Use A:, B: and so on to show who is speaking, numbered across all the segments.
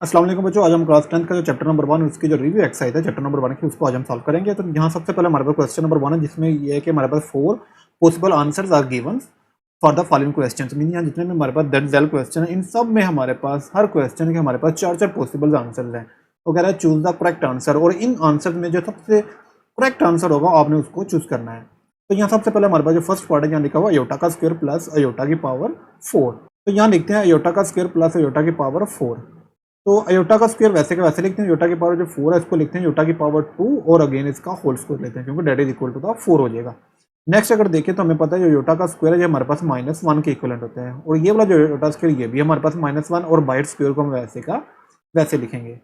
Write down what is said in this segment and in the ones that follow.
A: अस्सलाम वालेकुम बच्चों, आज हम क्लास 10 का जो चैप्टर नंबर 1 उसकी जो रिव्यू एक्सरसाइज है चैप्टर नंबर 1 की उसको आज हम सॉल्व करेंगे। तो यहाँ सबसे पहले हमारे पास क्वेश्चन नंबर 1 है जिसमें ये है कि हमारे पास 4 possible answers are given for the following question. Mean यहाँ जितने भी हमारे पास 10 क्वेश्चन है इन सब में हमारे पास हर क्वेश्चन के हमारे पास चार पॉसिबल आंसर्स हैं। वो कह रहा है चूज द करेक्ट आंसर, और इन आंसर में जो सबसे करेक्ट आंसर होगा आपने उसको चूज करना है। तो यहाँ सबसे पहले हमारे पास जो फर्स्ट पार्ट है यहाँ लिखा हुआ अयोटा का स्क्वायर प्लस अयोटा की पावर 4। तो यहाँ लिखते हैं अयोटा का स्क्वायर प्लस अयोटा की पावर 4। तो अयोटा का स्क्वायर वैसे के वैसे लिखते हैं, अयोटा की पावर जो 4 है इसको लिखते हैं अयोटा की पावर 2 और अगेन इसका होल स्क्वायर लेते हैं क्योंकि that is equal to the 4 हो जाएगा। नेक्स्ट अगर देखें तो हमें पता है जो अयोटा का स्क्वायर है ये हमारे पास -1 के इक्वलेंट होते हैं, और ये वाला जो अयोटा स्क्वायर ये भी हमारे पास -1 और बाइट स्क्वायर को हम वैसे का वैसे लिखेंगे।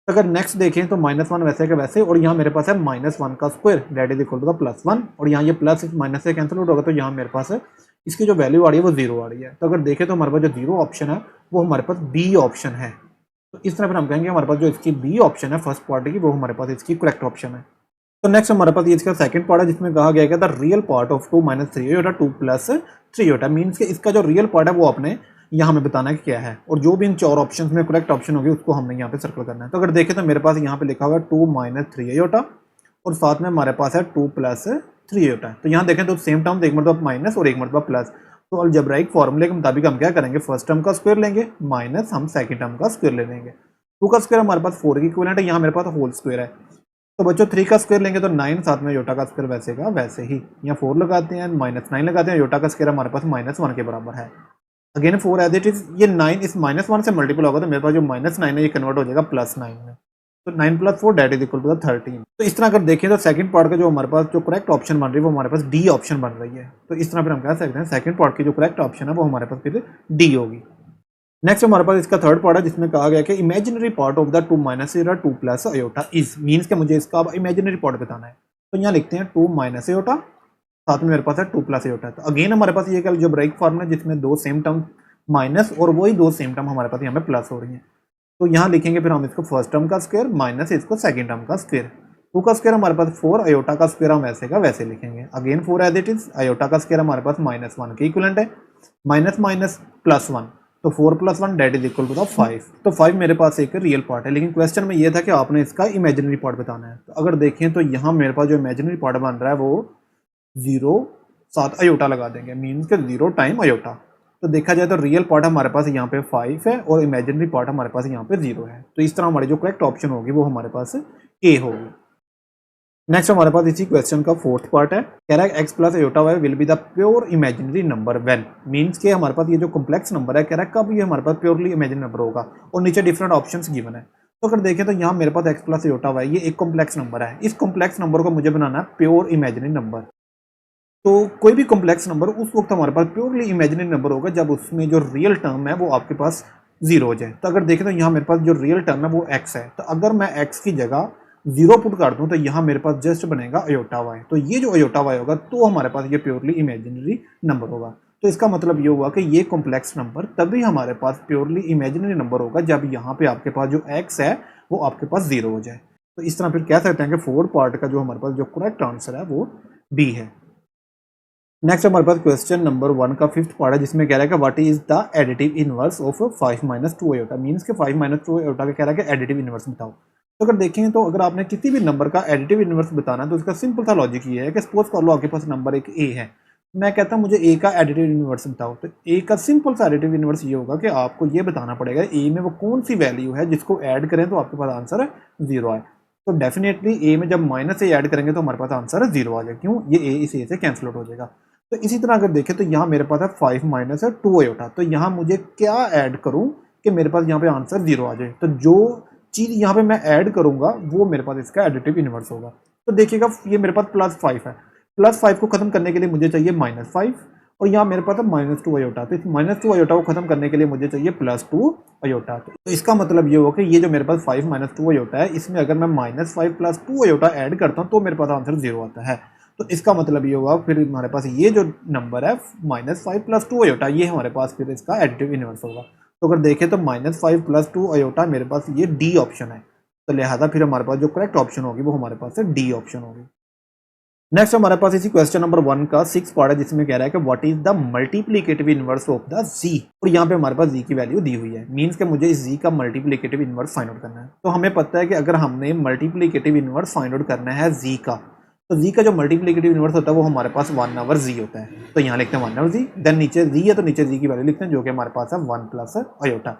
A: अगर नेक्स्ट देखें तो -1 वैसे का वैसे, और यहाँ मेरे पास है -1 का square that is equal to the +1, और यहाँ ये प्लस इस माइनस से कैंसिल आउट होगा तो यहाँ मेरे पास है इसकी जो वैल्यू आ रही है वो 0 आ रही है। तो अगर देखें तो हमारे पास जो 0 ऑप्शन है वो हमारे पास बी ऑप्शन है। तो इस तरह फिर हम कहेंगे हमारे पास जो इसकी बी ऑप्शन है फर्स्ट पार्ट की वो हमारे पास इसकी करेक्ट ऑप्शन है। तो नेक्स्ट हमारे पास ये इसका सेकंड पार्ट है जिसमें कहा गया है the real part of 2 - 3 iota 2 + 3 iota. Means कि इसका जो रियल पार्ट है वो आपने यहाँ हमें बताना है कि क्या है, और जो भी इन चार ऑप्शंस में करेक्ट ऑप्शन होगी उसको हमने यहाँ पे सर्कल करना है। तो अगर देखें तो मेरे पास यहाँ पे लिखा हुआ है 2 - 3 अयोटा, और साथ में हमारे पास है 2 + 3 अयोटा। तो यहाँ देखें तो सेम टर्म एक मतलब माइनस और एक मतलब प्लस। तो अलजेब्राइक फॉर्मूले के मुताबिक हम क्या करेंगे, फर्स्ट टर्म का स्क्वायर लेंगे माइनस हम सेकंड टर्म का स्क्वायर ले लेंगे। 2 का स्क्वायर हमारे पास 4 की इक्विवेलेंट है, यहाँ मेरे पास होल स्क्वायर है। तो बच्चों 3 का स्क्वायर लेंगे तो 9, साथ में योटा का स्क्वायर वैसे का वैसे ही, यहाँ 4 लगाते हैं -9 लगाते हैं, योटा का स्क्वायर हमारे पास -1 के बराबर है। अगेन 4 एज इट इज, ये 9 इस -1 से मल्टीपल होगा तो मेरे पास जो -9 है ये कन्वर्ट हो जाएगा +9 में। तो 9 + 4 डेट इज इक्वल टू 13। तो इस तरह अगर देखें तो सेकंड पार्ट का जो हमारे पास जो करेक्ट ऑप्शन बन रही है वो हमारे पास डी ऑप्शन बन रही है। तो इस तरह फिर हम कह सकते हैं सेकंड पार्ट की जो करेक्ट ऑप्शन है वो हमारे पास फिर डी होगी। नेक्स्ट हमारे पास इसका थर्ड पार्ट है जिसमें कहा गया कि imaginary part of the 2 - 2 + iota is, means के मुझे इसका इमेजिनरी पार्ट बताना है। तो यहाँ लिखते हैं 2 - अयोटा, साथ में मेरे पास है 2 + अयोटा। तो अगेन हमारे पास ये जो ब्रेक फॉर्म है जिसमें दो सेम टर्म माइनस और वही दो सेम टर्म हमारे पास यहाँ पे प्लस हो रही हैं। तो यहाँ लिखेंगे फिर हम इसको फर्स्ट टर्म का स्क्वायर माइनस इसको सेकंड टर्म का स्क्वायर। 2 का स्क्वायर हमारे पास 4, अयोटा का स्क्वायर हम वैसे का वैसे लिखेंगे। Again 4 as it is, iota का स्क्वायर हमारे पास -1 के इक्विवेलेंट है, माइनस माइनस +1, तो 4 + 1 that is equal to the 5। तो 5 मेरे पास एक रियल पार्ट है, लेकिन क्वेश्चन में ये था कि आपने इसका इमेजिनरी पार्ट बताना है। तो अगर देखें तो यहाँ मेरे पास जो इमेजिनरी पार्ट बन रहा है वो 0 साथ अयोटा लगा देंगे, मीन्स के 0 टाइम अयोटा। तो देखा जाए तो रियल पार्ट हमारे पास यहाँ पे 5 है और इमेजिनरी पार्ट हमारे पास यहाँ पे 0 है। तो इस तरह हमारी जो करेक्ट ऑप्शन होगी वो हमारे पास ए होगी। नेक्स्ट हमारे पास इसी क्वेश्चन का फोर्थ पार्ट है, कह रहा है x + iota y will be the pure imaginary number when. Means के हमारे पास ये जो कॉम्प्लेक्स नंबर है कह रहा है कब ये हमारे पास प्योरली इमेजिनरी नंबर होगा, और नीचे डिफरेंट ऑप्शंस गिवन है। तो अगर देखें तो यहाँ मेरे पास x + अयोटा y ये एक कॉम्प्लेक्स नंबर है, इस कॉम्प्लेक्स नंबर को मुझे बनाना है प्योर इमेजिनरी नंबर। तो कोई भी कॉम्प्लेक्स नंबर उस वक्त हमारे पास प्योरली इमेजिनरी नंबर होगा जब उसमें जो रियल टर्म है वो आपके पास 0 हो जाए। तो अगर देखें तो यहाँ मेरे पास जो रियल टर्म है वो x है, तो अगर मैं x की जगह 0 पुट कर दूं तो यहाँ मेरे पास जस्ट बनेगा अयोटा y। तो ये जो अयोटा y होगा तो हमारे पास ये प्योरली इमेजिनरी नंबर होगा। तो इसका मतलब ये हुआ कि ये कॉम्प्लेक्स नंबर तभी हमारे पास प्योरली इमेजिनरी नंबर होगा जब यहाँ पे आपके पास जो x है वो आपके पास 0 हो जाए। तो इस तरह फिर कह सकते हैं कि फोर्थ पार्ट का जो हमारे पास जो करेक्ट आंसर है वो बी है। नेक्स्ट हमारे पास क्वेश्चन नंबर 1 का फिफ्थ पार्ट है जिसमें कह रहा है कि what is the additive inverse of 5 - 2 iota. Means के 5 - 2 अयोटा का कह रहा है कि एडिटिव इनवर्स बताओ। तो अगर देखें तो अगर आपने किसी भी नंबर का एडिटिव इनवर्स बताना है तो उसका सिंपल सा लॉजिक ये है कि सपोज कर लो आपके पास नंबर एक ए है, मैं कहता हूँ मुझे ए का एडिटिव इनवर्स बताओ। तो ए का सिंपल सा एडिटिव इनवर्स ये होगा कि आपको ये बताना पड़ेगा ए में वो कौन सी वैल्यू है जिसको ऐड करें तो आपके पास आंसर 0 आए। तो डेफिनेटली ए में जब माइनस ए ऐड करेंगे तो हमारे पास आंसर 0 आ जाएगा, क्यों, ये ए इस ए से कैंसिल आउट हो जाएगा। तो इसी तरह अगर देखें तो यहाँ मेरे पास है 5 - 2 अयोटा, तो यहाँ मुझे क्या ऐड करूँ कि मेरे पास यहाँ पे आंसर 0 आ जाए। तो जो चीज़ यहाँ पे मैं ऐड करूँगा वो मेरे पास इसका एडिटिव इनवर्स होगा। तो देखिएगा ये मेरे पास +5 है, +5 को खत्म करने के लिए मुझे चाहिए -5, और यहाँ मेरे पास है -2 अयोटा। तो इस -2 अयोटा को खत्म करने के लिए मुझे चाहिए +2 अयोटा। तो इसका मतलब ये होगा कि ये जो मेरे पास 5 - 2 अयोटा है इसमें अगर मैं -5 + 2 अयोटा ऐड करता हूँ तो मेरे पास आंसर 0 आता है। तो इसका मतलब ये होगा फिर हमारे पास ये जो नंबर है -5 + 2 अयोटा ये हमारे पास फिर इसका एडिटिव इनवर्स होगा। तो अगर देखें तो -5 + 2 अयोटा मेरे पास ये डी ऑप्शन है, तो लिहाजा फिर हमारे पास जो करेक्ट ऑप्शन होगी वो हमारे पास डी ऑप्शन होगी। नेक्स्ट हमारे पास इसी क्वेश्चन नंबर 1 का 6 पार्ट है जिसमें कह रहा है कि what is the multiplicative inverse of the z, और यहाँ पे हमारे पास z की वैल्यू दी हुई है। मींस कि मुझे इस z का मल्टीप्लिकेटिव इनवर्स फाइंड आउट करना है। तो हमें पता है कि अगर हमने मल्टीप्लिकेटिव इनवर्स फाइंड आउट करना है z का, तो z का जो मल्टीप्लिकेटिव इनवर्स होता है वो हमारे पास 1/z होता है। तो यहाँ लिखते हैं 1/z, देन नीचे z है तो नीचे z की वैल्यू लिखते हैं जो कि हमारे पास है 1 प्लस आयोटा।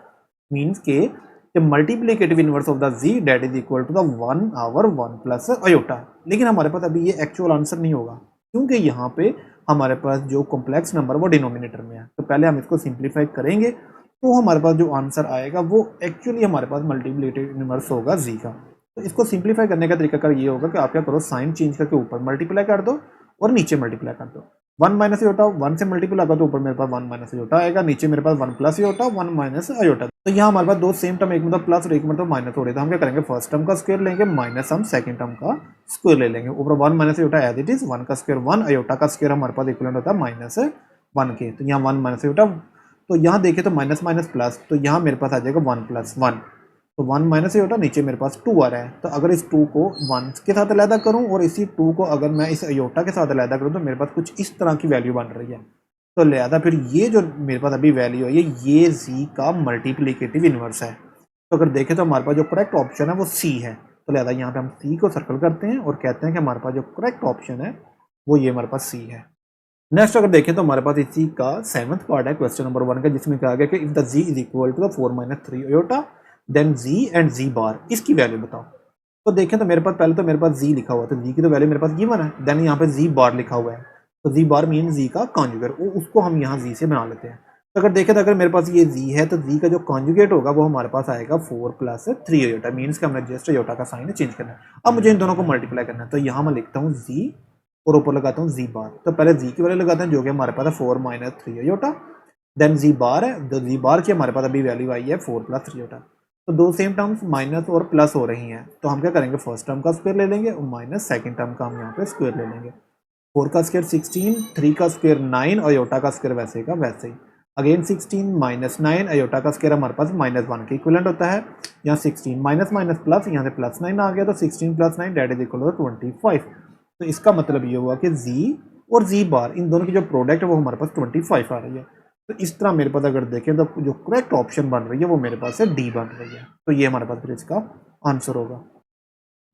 A: मीन्स के multiplicative inverse of the z that is equal to the 1/1 plus iota. लेकिन हमारे पास अभी ये एक्चुअल आंसर नहीं होगा क्योंकि यहाँ पे हमारे पास जो कॉम्प्लेक्स नंबर वो डिनोमिनेटर में है। तो पहले हम इसको सिंप्लीफाई करेंगे तो हमारे पास जो आंसर आएगा वो एक्चुअली हमारे पास मल्टीप्लिकेटिव इनवर्स होगा z का। तो इसको सिंप्लीफाई करने का तरीका ये होगा कि आप क्या करो, साइन चेंज करके ऊपर मल्टीप्लाई कर दो और नीचे मल्टीप्लाई कर दो। 1 माइनस आयोटा 1 से मल्टीप्लाई होगा तो ऊपर मेरे पास 1 माइनस आयोटा आएगा, नीचे मेरे पास 1 प्लस आयोटा 1 माइनस आयोटा। तो यहाँ हमारे पास दो सेम टर्म, एक मतलब प्लस और एक मतलब माइनस हो रहे, तो हम क्या करेंगे, फर्स्ट टर्म का स्क्वायर लेंगे माइनस हम सेकंड टर्म का स्क्वायर ले लेंगे। ऊपर 1 minus iota as it is, 1 का स्क्वायर 1, आयोटा का स्क्वायर हमारे पास इक्विवेलेंट होता है माइनस 1 के। तो यहाँ 1 माइनस आयोटा, तो यहाँ देखिए तो माइनस माइनस प्लस, तो यहाँ मेरे पास आ जाएगा 1 प्लस 1, तो 1 माइनस आयोटा, नीचे मेरे पास 2 आ रहा है। तो अगर इस 2 को 1 के साथ अलहदा करूं और इसी 2 को अगर मैं इस आयोटा के साथ अलहदा करूं तो मेरे पास कुछ इस तरह की वैल्यू बन रही है। तो लिहाजा फिर ये जो मेरे पास अभी वैल्यू है ये z का मल्टीप्लिकेटिव इनवर्स है। तो अगर देखें तो हमारे पास जो करेक्ट ऑप्शन है वो c है। तो लिहाजा यहाँ पे हम c को सर्कल करते हैं और कहते हैं कि हमारे पास जो करेक्ट ऑप्शन है वो ये हमारे पास c है। नेक्स्ट अगर देखें तो हमारे पास इसी का 7th पार्ट है क्वेश्चन नंबर 1 का, जिसमें कहा गया कि if the z is equal to the 4 minus 3 iota then z and z bar, इसकी वैल्यू बताओ। तो देखें तो मेरे पास पहले तो मेरे पास z लिखा हुआ है, तो z की तो वैल्यू मेरे पास गिवन है, देन यहाँ पे z बार लिखा हुआ है, तो z बार मीन z का कॉन्जुगेट, उसको हम यहाँ z से बना लेते हैं। तो अगर देखें तो अगर मेरे पास ये z है तो z का जो कॉन्जुगेट होगा वो हमारे पास आएगा 4 प्लस 3 आयोटा, मीन्स कि हमने जस्ट आयोटा का साइन चेंज करना है। अब मुझे इन दोनों को मल्टीप्लाई करना है, तो यहाँ मैं लिखता हूँ z और ऊपर लगाता हूँ z बार। तो पहले z की वैल्यू लगाते हैं जो कि हमारे पास है 4 माइनस 3 आयोटा, देन z बार है, तो z बार की हमारे पास अभी वैल्यू आई है 4 प्लस 3 आयोटा। तो दो सेम टर्म्स माइनस और प्लस हो रही हैं, तो हम क्या करेंगे, फर्स्ट टर्म का स्क्वायर ले लेंगे और माइनस सेकंड टर्म का हम यहाँ पे स्क्वायर ले लेंगे। 4 का स्क्वायर 16, 3 का स्क्वायर 9, आयोटा का स्क्वायर वैसे का वैसे ही। अगेन 16 माइनस 9, आयोटा का स्क्वायर हमारे पास माइनस 1 के इक्विवेलेंट होता है। यहाँ 16 माइनस माइनस प्लस, यहाँ से प्लस 9 आ गया, तो 16 plus 9 that is equal to 25। तो इसका मतलब ये हुआ कि z और z बार इन दोनों की जो प्रोडक्ट है वो हमारे पास 25 आ रही है। तो इस तरह मेरे पास अगर देखें तो जो करेक्ट ऑप्शन बन रही है वो मेरे पास है डी बन रही है। तो ये हमारे पास फिर इसका आंसर होगा।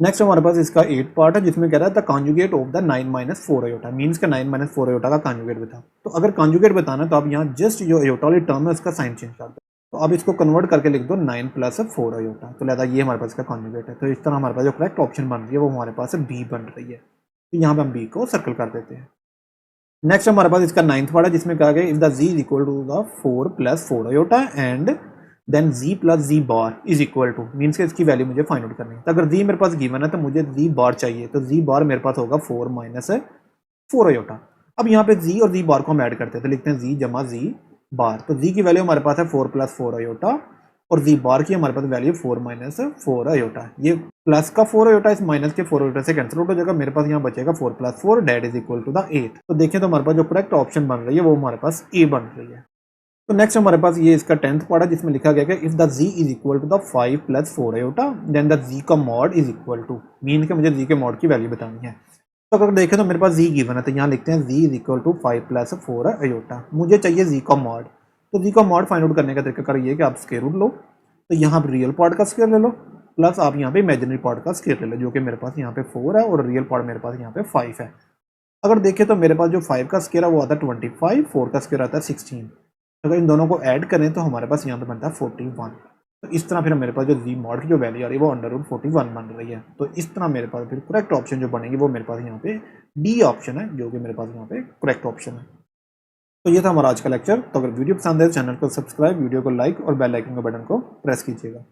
A: नेक्स्ट हमारे पास इसका 8 पार्ट है जिसमें कह रहा है the conjugate of the 9 minus 4 iota, means का 9 माइनस 4 आयोटा का कॉन्जुगेट बता। तो अगर कॉन्जुगेट बताना तो आप यहाँ जस्ट जो आयोटा वाली टर्म है उसका साइन चेंज कर दो, तो आप इसको कन्वर्ट करके लिख दो 9 प्लस 4 आयोटा। तो लिहाजा ये हमारे पास इसका कॉन्जुगेट है। तो इस तरह हमारे पास जो करेक्ट ऑप्शन बन रही है वो हमारे पास बी बन रही है। तो यहाँ पे हम बी को सर्कल कर देते हैं। नेक्स्ट हमारे पास इसका 9th पार्ट है जिसमें कहा गया if the z is equal to the 4 plus 4 iota and then z plus z bar is equal to, means के इसकी वैल्यू मुझे फाइंड आउट करनी है। तो अगर z मेरे पास गिवन है तो मुझे z बार चाहिए, तो z बार मेरे पास होगा 4 माइनस 4 आयोटा। अब यहाँ पे z और z बार को हम ऐड करते हैं, तो लिखते हैं z जमा z बार। तो z की वैल्यू हमारे पास है 4 प्लस 4 आयोटा और z बार की हमारे पास वैल्यू 4 माइनस 4 आयोटा। ये प्लस का 4 आयोटा इस माइनस के 4 आयोटा से कैंसिल आउट हो जाएगा, मेरे पास यहाँ बचेगा 4 plus 4 that is equal to the 8। तो देखें तो हमारे पास जो करेक्ट ऑप्शन बन रही है वो हमारे पास ए बन रही है। तो नेक्स्ट हमारे पास ये इसका 10th पार्ट है जिसमें लिखा गया है if the z is equal to the 5 plus 4 iota then the z का mod is equal to, mean के मुझे z के मॉड की वैल्यू बतानी है। तो अगर देखें तो मेरे पास z गिवन है, तो यहाँ लिखते हैं z is equal to 5 plus 4 iota. मुझे चाहिए z का मॉड, तो z का मॉड फाइंड आउट करने का तरीका ये कि आप स्क्वायर रूट लो, तो यहाँ पर रियल पार्ट का स्क्वायर ले लो प्लस आप यहाँ पे इमेजिनरी पार्ट का स्क्वायर ले लो, जो कि मेरे पास यहाँ पे 4 है और रियल पार्ट मेरे पास यहाँ पे 5 है। अगर देखें तो मेरे पास जो 5 का स्क्वायर है वो आता है 25, 4 का स्क्वायर आता है 16। अगर इन दोनों को ऐड करें तो हमारे पास यहाँ पे बनता है 41। तो इस तरह फिर मेरे पास जो z मॉड की जो वैल्यू आ रही है वो अंडर रूट 41 बन रही है। तो इस तरह मेरे पास फिर करेक्ट ऑप्शन जो बनेगी वो मेरे पास यहाँ पे डी ऑप्शन है, जो कि मेरे पास यहाँ पे करेक्ट ऑप्शन है। तो ये था हमारा आज का लेक्चर। तो अगर वीडियो पसंद है तो चैनल को सब्सक्राइब, वीडियो को लाइक और बेल आइकन के बटन को प्रेस कीजिएगा।